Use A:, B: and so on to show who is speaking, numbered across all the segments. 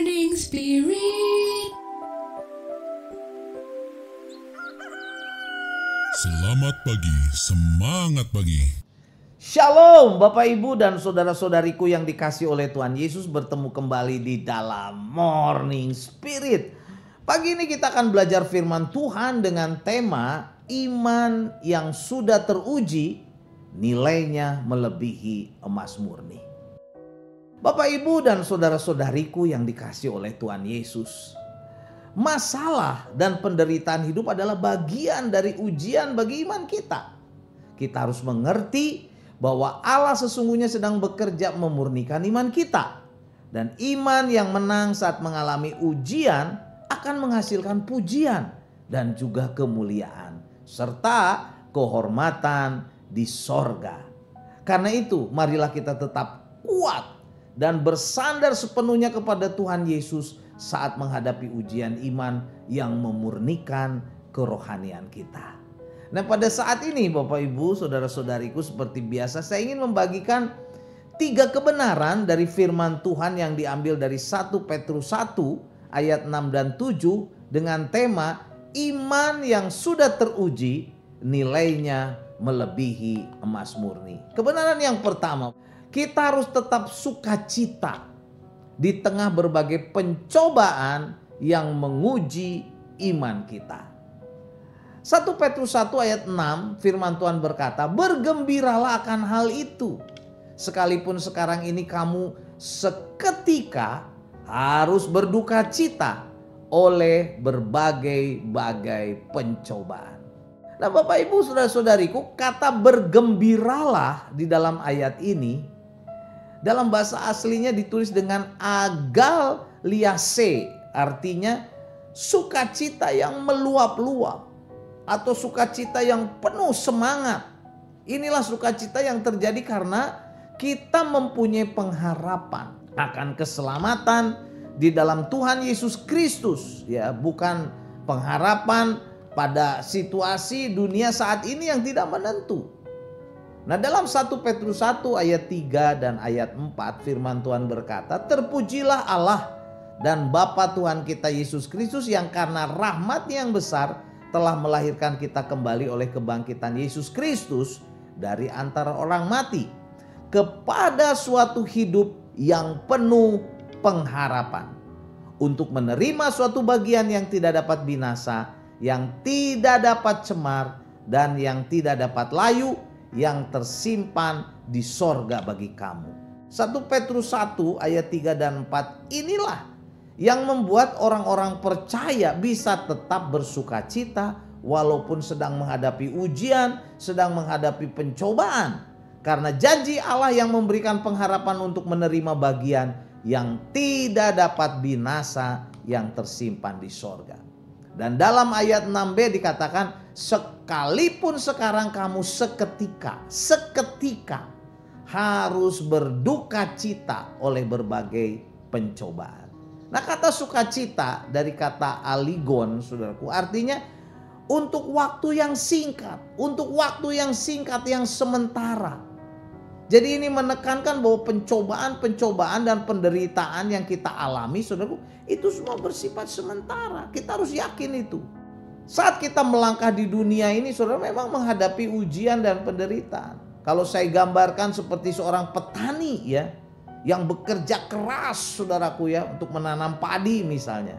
A: Morning Spirit.
B: Selamat pagi, semangat pagi.
C: Shalom Bapak Ibu dan saudara-saudariku yang dikasih oleh Tuhan Yesus, bertemu kembali di dalam Morning Spirit. Pagi ini kita akan belajar firman Tuhan dengan tema iman yang sudah teruji nilainya melebihi emas murni. Bapak Ibu dan saudara-saudariku yang dikasih oleh Tuhan Yesus, masalah dan penderitaan hidup adalah bagian dari ujian bagi iman kita. Kita harus mengerti bahwa Allah sesungguhnya sedang bekerja memurnikan iman kita. Dan iman yang menang saat mengalami ujian akan menghasilkan pujian dan juga kemuliaan serta kehormatan di sorga. Karena itu marilah kita tetap kuat dan bersandar sepenuhnya kepada Tuhan Yesus saat menghadapi ujian iman yang memurnikan kerohanian kita. Nah, pada saat ini Bapak Ibu, saudara-saudariku, seperti biasa saya ingin membagikan 3 kebenaran dari firman Tuhan yang diambil dari 1 Petrus 1 ayat 6 dan 7 dengan tema iman yang sudah teruji nilainya melebihi emas murni. Kebenaran yang pertama, kita harus tetap sukacita di tengah berbagai pencobaan yang menguji iman kita. 1 Petrus 1 ayat 6 firman Tuhan berkata, bergembiralah akan hal itu. Sekalipun sekarang ini kamu seketika harus berduka cita oleh berbagai-bagai pencobaan. Nah Bapak Ibu saudara-saudariku, kata bergembiralah di dalam ayat ini dalam bahasa aslinya ditulis dengan agaliase, artinya sukacita yang meluap-luap atau sukacita yang penuh semangat. Inilah sukacita yang terjadi karena kita mempunyai pengharapan akan keselamatan di dalam Tuhan Yesus Kristus, ya, bukan pengharapan pada situasi dunia saat ini yang tidak menentu. Nah, dalam 1 Petrus 1 ayat 3 dan ayat 4 firman Tuhan berkata, terpujilah Allah dan Bapa Tuhan kita Yesus Kristus yang karena rahmat-Nya yang besar telah melahirkan kita kembali oleh kebangkitan Yesus Kristus dari antara orang mati kepada suatu hidup yang penuh pengharapan, untuk menerima suatu bagian yang tidak dapat binasa, yang tidak dapat cemar, dan yang tidak dapat layu, yang tersimpan di sorga bagi kamu. 1 Petrus 1 ayat 3 dan 4 inilah yang membuat orang-orang percaya bisa tetap bersuka cita walaupun sedang menghadapi ujian, sedang menghadapi pencobaan. Karena janji Allah yang memberikan pengharapan untuk menerima bagian yang tidak dapat binasa, yang tersimpan di sorga. Dan dalam ayat 6b dikatakan, sekalipun sekarang kamu seketika harus berduka cita oleh berbagai pencobaan. Nah, kata sukacita dari kata aligon, saudaraku, artinya untuk waktu yang singkat, untuk waktu yang singkat yang sementara. Jadi ini menekankan bahwa pencobaan dan penderitaan yang kita alami, saudaraku, itu semua bersifat sementara. Kita harus yakin itu. Saat kita melangkah di dunia ini, saudara, memang menghadapi ujian dan penderitaan. Kalau saya gambarkan seperti seorang petani, ya, yang bekerja keras, saudaraku, ya, untuk menanam padi misalnya.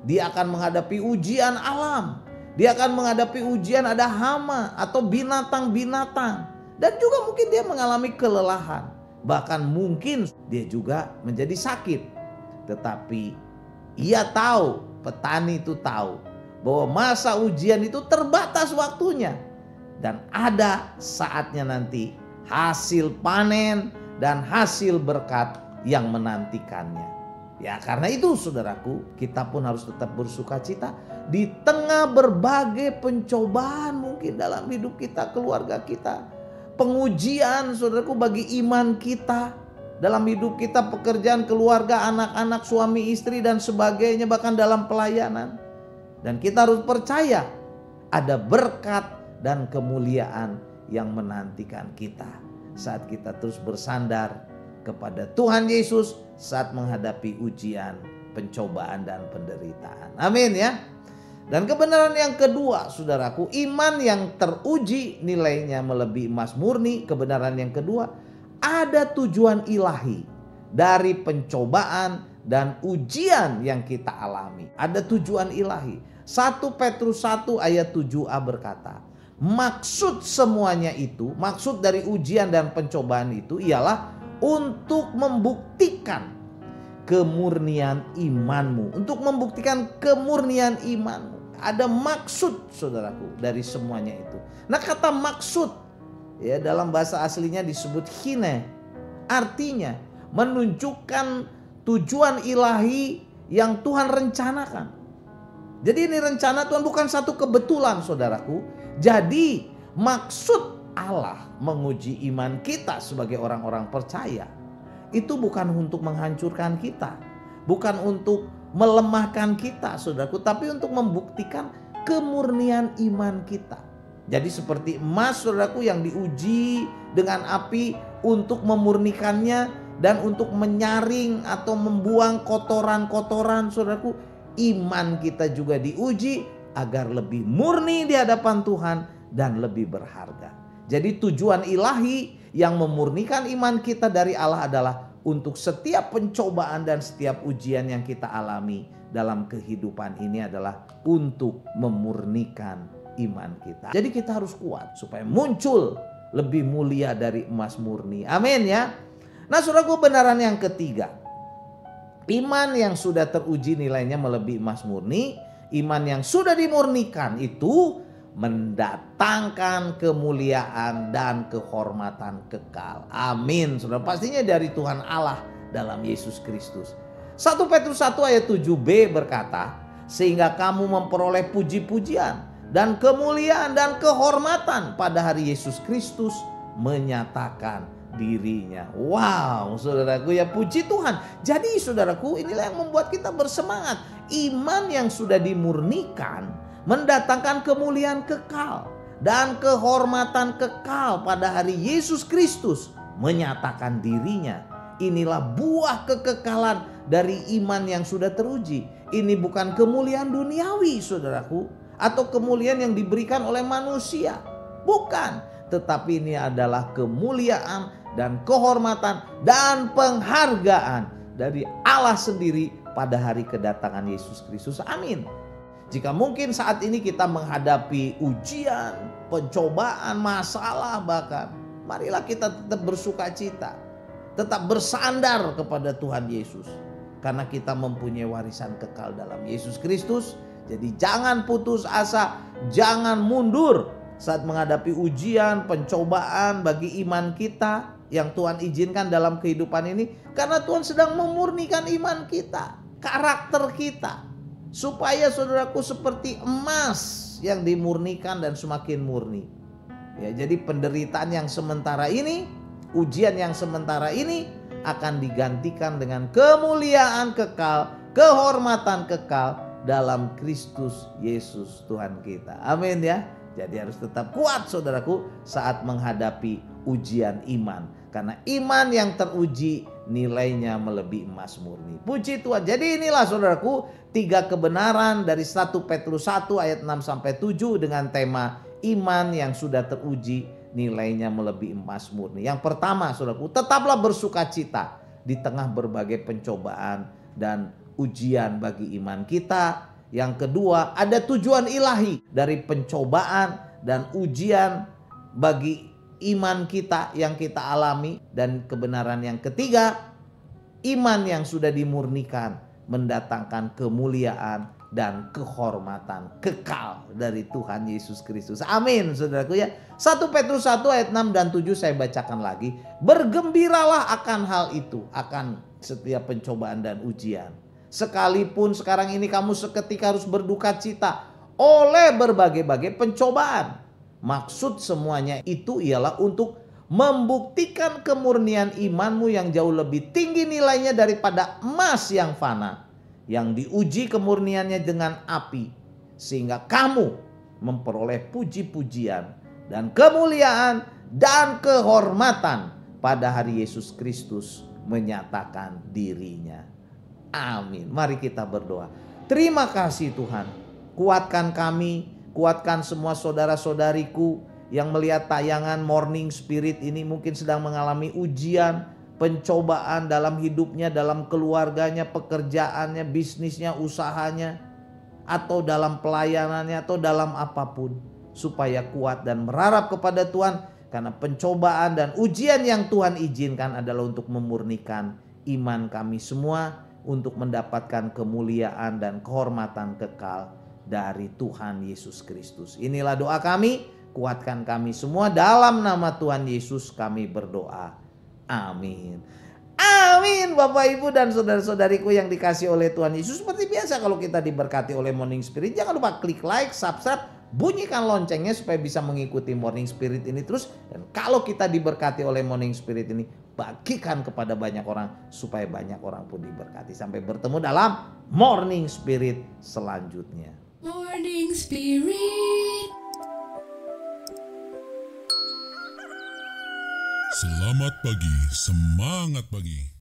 C: Dia akan menghadapi ujian alam. Dia akan menghadapi ujian ada hama atau binatang-binatang. Dan juga mungkin dia mengalami kelelahan. Bahkan mungkin dia juga menjadi sakit. Tetapi ia tahu, petani itu tahu bahwa masa ujian itu terbatas waktunya. Dan ada saatnya nanti hasil panen dan hasil berkat yang menantikannya. Ya, karena itu saudaraku, kita pun harus tetap bersuka cita di tengah berbagai pencobaan mungkin dalam hidup kita, keluarga kita. Pengujian saudaraku bagi iman kita dalam hidup kita, pekerjaan, keluarga, anak-anak, suami, istri dan sebagainya, bahkan dalam pelayanan. Dan kita harus percaya ada berkat dan kemuliaan yang menantikan kita saat kita terus bersandar kepada Tuhan Yesus saat menghadapi ujian pencobaan dan penderitaan. Amin ya. Dan kebenaran yang kedua, saudaraku, iman yang teruji nilainya melebihi emas murni. Kebenaran yang kedua, ada tujuan ilahi dari pencobaan dan ujian yang kita alami. Ada tujuan ilahi. 1 Petrus 1 ayat 7a berkata, maksud semuanya itu, maksud dari ujian dan pencobaan itu ialah untuk membuktikan kemurnian imanmu. Untuk membuktikan kemurnian imanmu. Ada maksud, saudaraku, dari semuanya itu. Nah, kata maksud ya dalam bahasa aslinya disebut hine. Artinya menunjukkan tujuan ilahi yang Tuhan rencanakan. Jadi ini rencana Tuhan, bukan satu kebetulan, saudaraku. Jadi maksud Allah menguji iman kita sebagai orang-orang percaya itu bukan untuk menghancurkan kita, bukan untuk melemahkan kita, saudaraku, tapi untuk membuktikan kemurnian iman kita. Jadi seperti emas, saudaraku, yang diuji dengan api untuk memurnikannya dan untuk menyaring atau membuang kotoran-kotoran, saudaraku, iman kita juga diuji agar lebih murni di hadapan Tuhan dan lebih berharga. Jadi tujuan ilahi yang memurnikan iman kita dari Allah adalah untuk setiap pencobaan dan setiap ujian yang kita alami dalam kehidupan ini adalah untuk memurnikan iman kita. Jadi kita harus kuat supaya muncul lebih mulia dari emas murni. Amin ya. Nah, saudaraku, kebenaran yang ketiga. Iman yang sudah teruji nilainya melebihi emas murni. Iman yang sudah dimurnikan itu mendatangkan kemuliaan dan kehormatan kekal. Amin. Saudara, pastinya dari Tuhan Allah dalam Yesus Kristus. 1 Petrus 1 ayat 7b berkata, sehingga kamu memperoleh puji-pujian dan kemuliaan dan kehormatan pada hari Yesus Kristus menyatakan dirinya. Wow, saudaraku, ya puji Tuhan. Jadi saudaraku, inilah yang membuat kita bersemangat. Iman yang sudah dimurnikan mendatangkan kemuliaan kekal dan kehormatan kekal pada hari Yesus Kristus menyatakan dirinya. Inilah buah kekekalan dari iman yang sudah teruji. Ini bukan kemuliaan duniawi, saudaraku, atau kemuliaan yang diberikan oleh manusia. Bukan, tetapi ini adalah kemuliaan dan kehormatan dan penghargaan dari Allah sendiri pada hari kedatangan Yesus Kristus. Amin. Jika mungkin saat ini kita menghadapi ujian, pencobaan, masalah bahkan, marilah kita tetap bersuka cita. Tetap bersandar kepada Tuhan Yesus. Karena kita mempunyai warisan kekal dalam Yesus Kristus. Jadi jangan putus asa, jangan mundur saat menghadapi ujian, pencobaan bagi iman kita yang Tuhan izinkan dalam kehidupan ini. Karena Tuhan sedang memurnikan iman kita, karakter kita. Supaya saudaraku seperti emas yang dimurnikan dan semakin murni. Ya, jadi penderitaan yang sementara ini, ujian yang sementara ini akan digantikan dengan kemuliaan kekal, kehormatan kekal dalam Kristus Yesus Tuhan kita. Amin ya. Jadi harus tetap kuat saudaraku saat menghadapi ujian iman. Karena iman yang teruji nilainya melebihi emas murni. Puji Tuhan. Jadi inilah saudaraku 3 kebenaran dari 1 Petrus 1 ayat 6-7 dengan tema iman yang sudah teruji nilainya melebihi emas murni. Yang pertama saudaraku, tetaplah bersuka cita di tengah berbagai pencobaan dan ujian bagi iman kita. Yang kedua, ada tujuan ilahi dari pencobaan dan ujian bagi iman kita yang kita alami. Dan kebenaran yang ketiga, iman yang sudah dimurnikan mendatangkan kemuliaan dan kehormatan kekal dari Tuhan Yesus Kristus. Amin saudaraku ya. 1 Petrus 1 ayat 6 dan 7 saya bacakan lagi. Bergembiralah akan hal itu, akan setiap pencobaan dan ujian. Sekalipun sekarang ini kamu seketika harus berduka cita oleh berbagai-bagai pencobaan. Maksud semuanya itu ialah untuk membuktikan kemurnian imanmu yang jauh lebih tinggi nilainya daripada emas yang fana, yang diuji kemurniannya dengan api, sehingga kamu memperoleh puji-pujian dan kemuliaan dan kehormatan pada hari Yesus Kristus menyatakan dirinya. Amin. Mari kita berdoa. Terima kasih Tuhan. Kuatkan kami, kuatkan semua saudara-saudariku yang melihat tayangan Morning Spirit ini mungkin sedang mengalami ujian, pencobaan dalam hidupnya, dalam keluarganya, pekerjaannya, bisnisnya, usahanya, atau dalam pelayanannya, atau dalam apapun. Supaya kuat dan berharap kepada Tuhan. Karena pencobaan dan ujian yang Tuhan izinkan adalah untuk memurnikan iman kami semua, untuk mendapatkan kemuliaan dan kehormatan kekal dari Tuhan Yesus Kristus. Inilah doa kami, kuatkan kami semua dalam nama Tuhan Yesus kami berdoa. Amin. Amin. Bapak Ibu dan saudara-saudariku yang dikasih oleh Tuhan Yesus. Seperti biasa kalau kita diberkati oleh Morning Spirit, jangan lupa klik like, subscribe, bunyikan loncengnya supaya bisa mengikuti Morning Spirit ini terus. Dan kalau kita diberkati oleh Morning Spirit ini, bagikan kepada banyak orang supaya banyak orang pun diberkati. Sampai bertemu dalam Morning Spirit selanjutnya.
A: Morning Spirit.
B: Selamat pagi, semangat pagi.